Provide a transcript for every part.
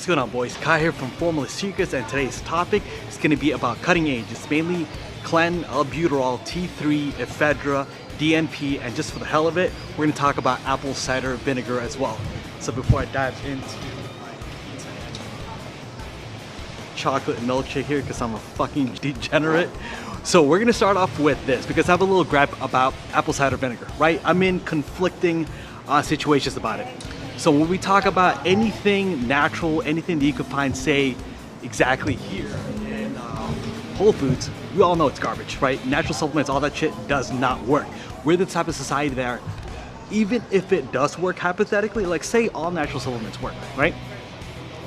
going on, boys? Kai here from Formula Secrets, and today's topic is going to be about cutting agents, mainly clen, albuterol, T3, ephedra, DNP, and just for the hell of it, we're going to talk about apple cider vinegar as well. So before I dive into my chocolate milkshake here, because I'm a fucking degenerate. So we're going to start off with this, because I have a little gripe about apple cider vinegar, right? I'm in conflicting situations about it. So when we talk about anything natural, anything that you can find, say, exactly here in Whole Foods, we all know it's garbage, right? Natural supplements, all that shit does not work. We're the type of society that even if it does work hypothetically, like say all natural supplements work, right?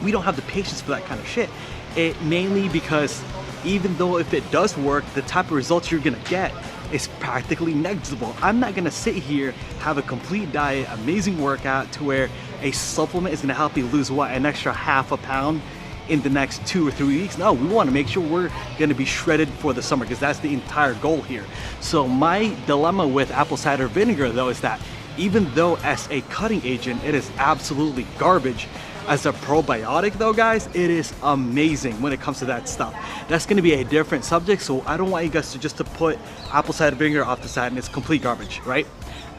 We don't have the patience for that kind of shit. It mainly because even though if it does work, the type of results you're gonna get is practically negligible. I'm not gonna sit here, have a complete diet, amazing workout to where a supplement is gonna help you lose what, an extra half a pound in the next 2 or 3 weeks. No, we wanna make sure we're gonna be shredded for the summer, because that's the entire goal here. So my dilemma with apple cider vinegar though is that even though as a cutting agent, it is absolutely garbage, as a probiotic though, guys, it is amazing when it comes to that stuff. That's gonna be a different subject, so I don't want you guys to just put apple cider vinegar off the side and it's complete garbage, right?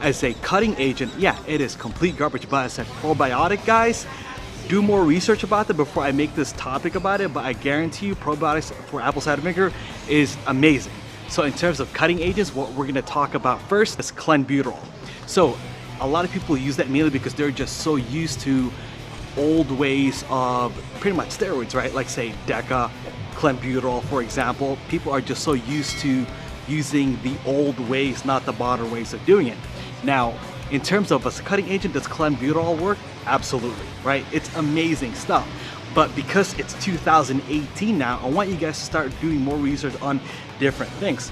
As a cutting agent, yeah, it is complete garbage, but as a probiotic, guys, do more research about it before I make this topic about it, but I guarantee you probiotics for apple cider vinegar is amazing. So in terms of cutting agents, what we're gonna talk about first is clenbuterol. So a lot of people use that mainly because they're just so used to old ways of pretty much steroids, right? Like say Deca, clenbuterol, for example. People are just so used to using the old ways, not the modern ways of doing it. Now, in terms of a cutting agent, does clenbuterol work? Absolutely, right? It's amazing stuff. But because it's 2018 now, I want you guys to start doing more research on different things.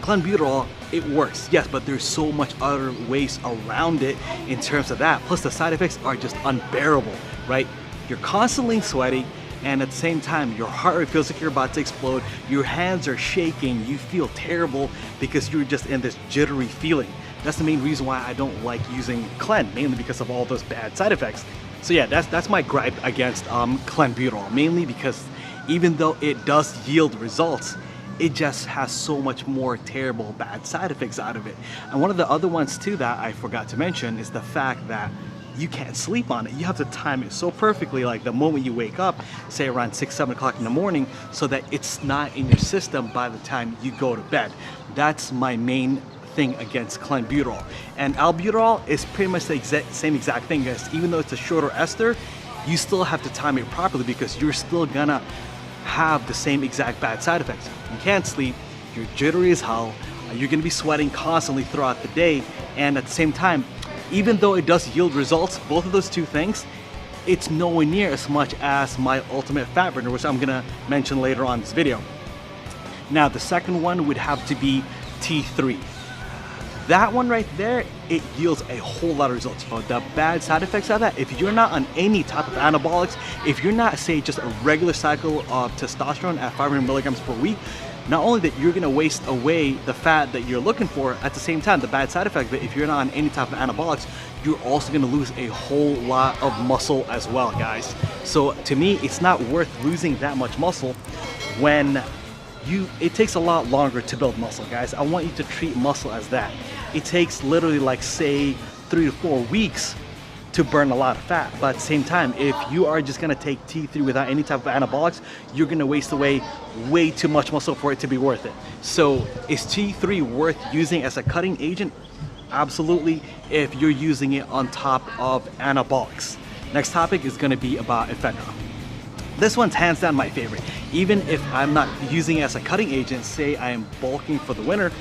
Clenbuterol, it works, yes, but there's so much other ways around it in terms of that. Plus the side effects are just unbearable, right? You're constantly sweating, and at the same time, your heart rate feels like you're about to explode. Your hands are shaking. You feel terrible because you're just in this jittery feeling. That's the main reason why I don't like using clen, mainly because of all those bad side effects. So yeah, that's my gripe against clenbuterol, mainly because even though it does yield results, it just has so much more terrible bad side effects out of it. And one of the other ones too that I forgot to mention is the fact that you can't sleep on it. You have to time it so perfectly, like the moment you wake up, say around 6, 7 o'clock in the morning, so that it's not in your system by the time you go to bed. That's my main thing against clenbuterol. And albuterol is pretty much the same exact thing, guys. Even though it's a shorter ester, you still have to time it properly because you're still gonna have the same exact bad side effects. You can't sleep, you're jittery as hell, you're gonna be sweating constantly throughout the day, and at the same time, even though it does yield results, both of those two things, it's nowhere near as much as my ultimate fat burner, which I'm gonna mention later on in this video. Now, the second one would have to be T3. That one right there, it yields a whole lot of results. The bad side effects of that, if you're not on any type of anabolics, if you're not, say, just a regular cycle of testosterone at 500 milligrams per week, not only that you're gonna waste away the fat that you're looking for, at the same time, the bad side effect that if you're not on any type of anabolics, you're also gonna lose a whole lot of muscle as well, guys. So to me, it's not worth losing that much muscle when it takes a lot longer to build muscle, guys. I want you to treat muscle as that. It takes literally like say 3 to 4 weeks to burn a lot of fat, but at the same time, if you are just gonna take T3 without any type of anabolics, you're gonna waste away way too much muscle for it to be worth it. So is T3 worth using as a cutting agent? Absolutely, if you're using it on top of anabolics. Next topic is gonna be about ephedra. This one's hands down my favorite. Even if I'm not using it as a cutting agent, say I am bulking for the winter,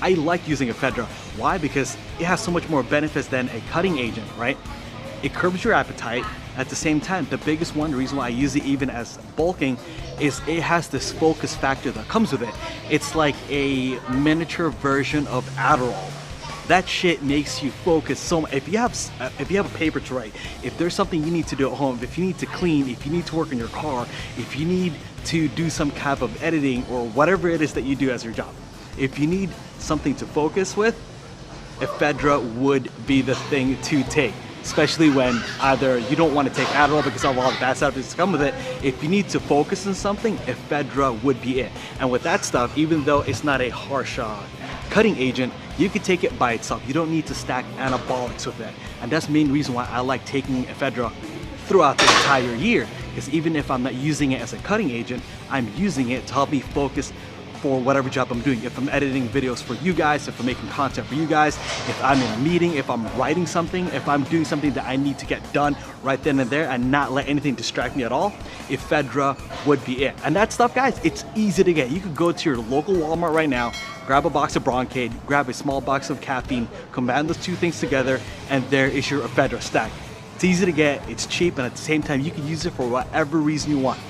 I like using ephedra. Why? Because it has so much more benefits than a cutting agent, right? It curbs your appetite. At the same time, the biggest one, the reason why I use it even as bulking, is it has this focus factor that comes with it. It's like a miniature version of Adderall. That shit makes you focus so much. If you have a paper to write, if there's something you need to do at home, if you need to clean, if you need to work on your car, if you need to do some kind of editing or whatever it is that you do as your job, if you need something to focus with, ephedra would be the thing to take. especially when either you don't want to take Adderall because of all the bad side effects that come with it. If you need to focus on something, ephedra would be it. And with that stuff, even though it's not a harsh cutting agent, you can take it by itself. You don't need to stack anabolics with it. And that's the main reason why I like taking ephedra throughout the entire year, because even if I'm not using it as a cutting agent, I'm using it to help me focus for whatever job I'm doing. If I'm editing videos for you guys, if I'm making content for you guys, if I'm in a meeting, if I'm writing something, if I'm doing something that I need to get done right then and there and not let anything distract me at all, ephedra would be it. And that stuff, guys, it's easy to get. You could go to your local Walmart right now, grab a box of Broncaid, grab a small box of caffeine, combine those two things together, and there is your ephedra stack. It's easy to get, it's cheap, and at the same time, you can use it for whatever reason you want.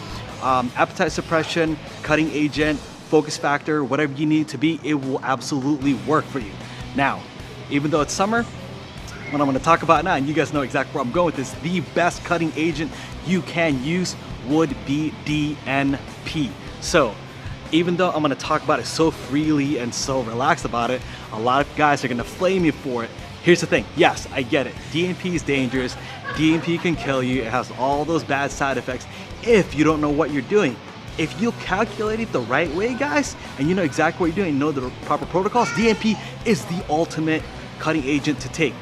Appetite suppression, cutting agent, focus factor, whatever you need it to be, it will absolutely work for you. Now, even though it's summer, what I'm gonna talk about now, and you guys know exactly where I'm going with this, the best cutting agent you can use would be DNP. So, even though I'm gonna talk about it so freely and so relaxed about it, a lot of guys are gonna flame me for it. Here's the thing, yes, I get it. DNP is dangerous, DNP can kill you, it has all those bad side effects if you don't know what you're doing. If you calculate it the right way, guys, and you know exactly what you're doing, know the proper protocols, DNP is the ultimate cutting agent to take.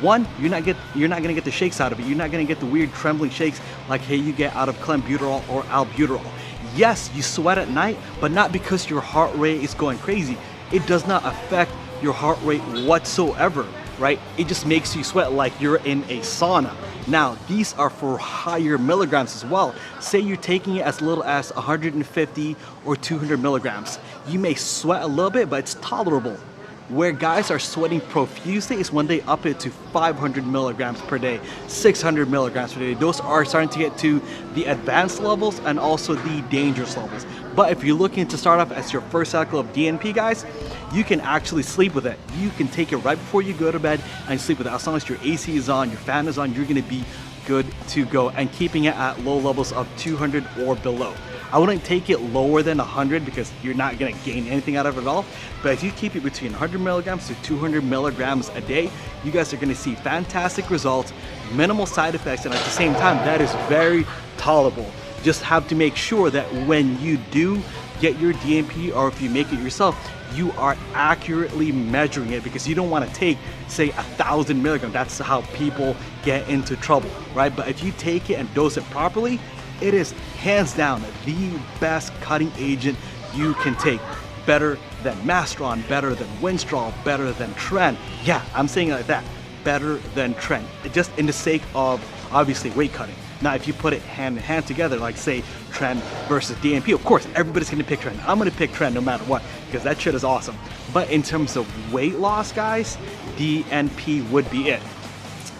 One, you're not gonna get the shakes out of it. You're not gonna get the weird trembling shakes like hey you get out of clenbuterol or albuterol. Yes, you sweat at night, but not because your heart rate is going crazy. It does not affect your heart rate whatsoever, right? It just makes you sweat like you're in a sauna. Now, these are for higher milligrams as well. Say you're taking it as little as 150 or 200 milligrams. You may sweat a little bit, but it's tolerable. Where guys are sweating profusely is when they up it to 500 milligrams per day, 600 milligrams per day. Those are starting to get to the advanced levels and also the dangerous levels. But if you're looking to start off as your first cycle of DNP, guys, you can actually sleep with it. You can take it right before you go to bed and sleep with it. As long as your AC is on, your fan is on, you're gonna be good to go. And keeping it at low levels of 200 or below. I wouldn't take it lower than 100 because you're not gonna gain anything out of it at all. But if you keep it between 100 milligrams to 200 milligrams a day, you guys are gonna see fantastic results, minimal side effects, and at the same time, that is very tolerable. Just have to make sure that when you do get your DNP, or if you make it yourself, you are accurately measuring it, because you don't want to take, say, 1,000 milligrams. That's how people get into trouble, right? But if you take it and dose it properly, it is hands down the best cutting agent you can take. Better than Mastron, better than Winstrol, better than Tren. Yeah, I'm saying it like that. Better than Tren. Just in the sake of, obviously, weight cutting. Now, if you put it hand in hand together, like say Tren versus DNP, of course, everybody's gonna pick Tren. I'm gonna pick Tren no matter what, because that shit is awesome. But in terms of weight loss, guys, DNP would be it.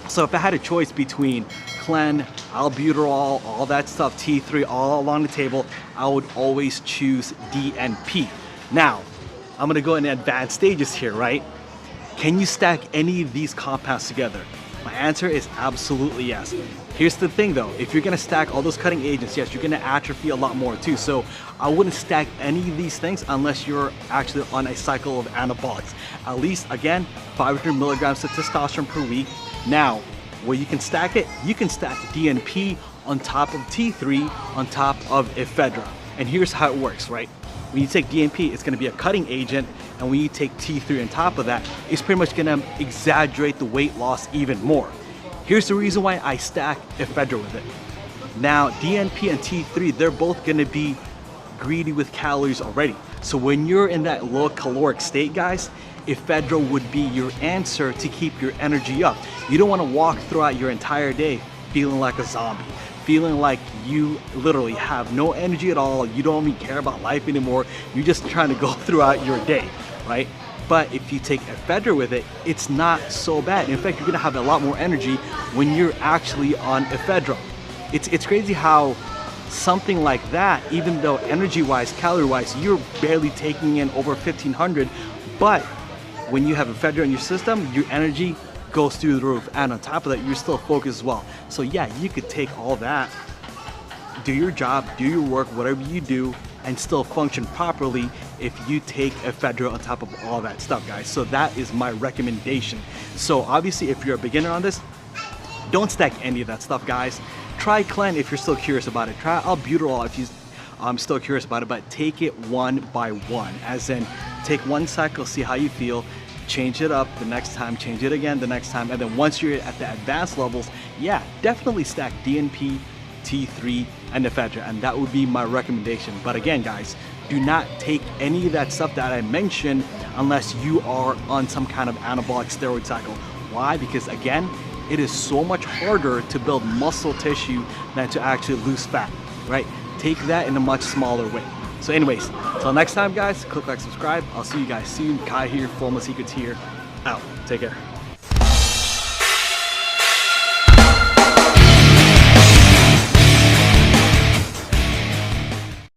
So if I had a choice between Clen, albuterol, all that stuff, T3, all along the table, I would always choose DNP. Now, I'm gonna go in advanced stages here, right? Can you stack any of these compounds together? My answer is absolutely yes. Here's the thing though, if you're gonna stack all those cutting agents, yes, you're gonna atrophy a lot more too. So I wouldn't stack any of these things unless you're actually on a cycle of anabolics. At least, again, 500 milligrams of testosterone per week. Now, where you can stack it, you can stack DNP on top of T3 on top of ephedra. And here's how it works, right? When you take DNP, it's gonna be a cutting agent, and when you take T3 on top of that, it's pretty much gonna exaggerate the weight loss even more. Here's the reason why I stack ephedra with it. Now, DNP and T3, they're both gonna be greedy with calories already. So when you're in that low caloric state, guys, ephedra would be your answer to keep your energy up. You don't wanna walk throughout your entire day feeling like a zombie, feeling like you literally have no energy at all, you don't even care about life anymore, you're just trying to go throughout your day, right? But if you take ephedra with it, it's not so bad. In fact, you're gonna have a lot more energy when you're actually on ephedra. It's crazy how something like that, even though energy-wise, calorie-wise, you're barely taking in over 1,500, but when you have ephedra in your system, your energy goes through the roof, and on top of that, you're still focused as well. So yeah, you could take all that, do your job, do your work, whatever you do, and still function properly if you take ephedra on top of all that stuff, guys. So that is my recommendation. So obviously, if you're a beginner on this, Don't stack any of that stuff, guys. Try Clen if you're still curious about it. Try albuterol if you're still curious about it, but take it one by one. As in, take one cycle, see how you feel, change it up the next time, change it again the next time, and then once you're at the advanced levels, yeah, definitely stack DNP, T3, and ephedra, and that would be my recommendation. But again, guys, do not take any of that stuff that I mentioned unless you are on some kind of anabolic steroid cycle. Why? Because again, it is so much harder to build muscle tissue than to actually lose fat, right? Take that in a much smaller way. So anyways, till next time, guys, click like, subscribe. I'll see you guys soon. Kai here, Formula Secrets here, out. Take care.